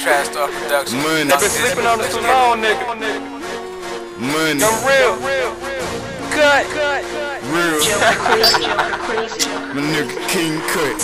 Trash Talk Production. Money. They been sleeping on us too long, nigga. Money. I'm real. Cut. Real. My nigga King Cut.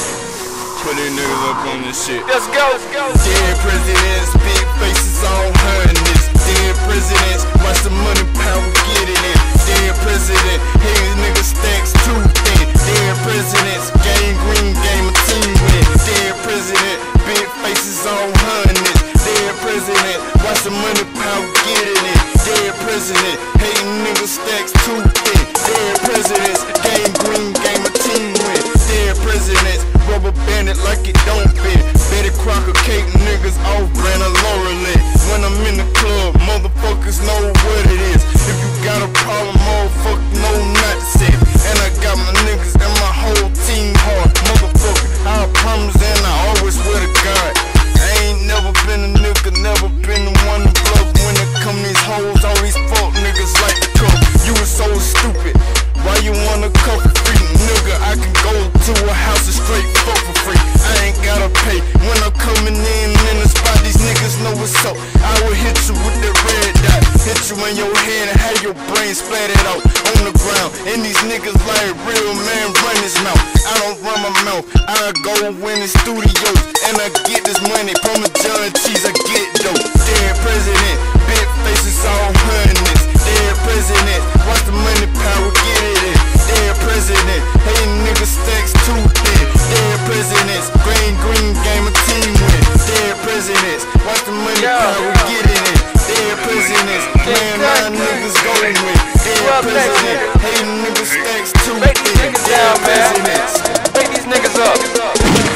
Put these niggas up on this shit. Let's go. Dead presidents, big faces on hundreds. Dead presidents, watch the money power get it in. Dead president, hey niggas stacks too thin. Dead presidents, game green, game a team win. Dead president, big faces on hundreds. Dead president, watch the money power get it in. Dead president, hey niggas stacks too thin. Dead presidents, game green, game a team win. Dead presidents, rubber banded like it don't fit. Betty Crocker cake niggas off brand of Lorelette. When I'm in the club, motherfuckers know what it is. If you got a problem, motherfucker know not to say it. And I got my niggas and my whole team hard, motherfucker. I promise and I always swear to God. I ain't never been a nigga, never been the one to bluff. When it come these hoes, all these fuck niggas like to cook. You was so stupid. Why you wanna cuff for free? Nigga, I can go to a house and straight fuck for free. I ain't gotta pay when I'm coming in the spot. These niggas know what's up. I will hit you with the red dot, hit you in your head and have your brain splattered out on the ground. And these niggas like real man run his mouth. I don't run my mouth. I go in the studios and I get this money from the John Cheese. I get dope. Dead president, big faces all hundreds. Dead president, watch the money power get it in. Dead president, hey niggas stacks too thin. Dead presidents, green game a team win. Dead presidents, watch the money power get it in. Dead presidents, man my niggas go win. Dead president, hey niggas stacks too thin. Dead presidents, Wake these niggas up.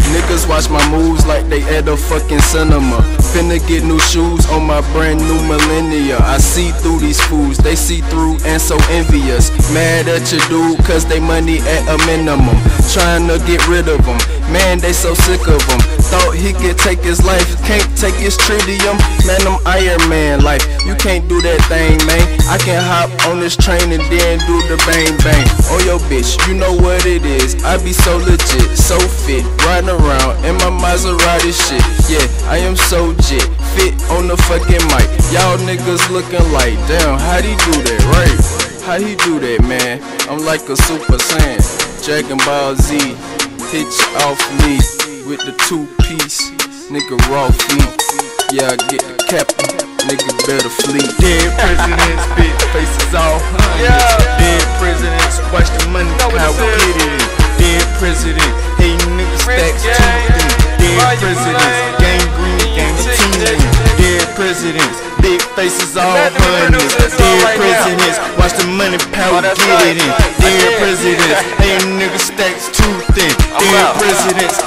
Niggas watch my moves like they at a fucking cinema. Finna get new shoes on my brand new millennia. I see through these fools, they see through and so envious. Mad at your dude cause they money at a minimum. Trying to get rid of them, man they so sick of them. Thought he could take his life, can't take his tritium. Man I'm Iron Man life, you can't do that thing man. I can hop on this train and then do the bang bang. Oh yo bitch, you know what it is. I be so legit, so fit, riding around in my Maserati shit. Yeah, I am so jit, fit on the fucking mic. Y'all niggas looking like, damn, how'd he do that, right? How'd he do that, man? I'm like a Super Saiyan, Dragon Ball Z, hit you off me with the 2-piece, nigga raw feet. Yeah, I get the captain, nigga better flee. dead presidents, big faces all hundreds. Dead presidents, watch the money power get it in. Dead president, hey niggas stacks too thin. Dead presidents, game green, game a team win. Dead presidents, big faces all hundreds. Dead presidents, watch the money power get it in. Dead presidents, hey niggas stacks too thin. Dead presidents,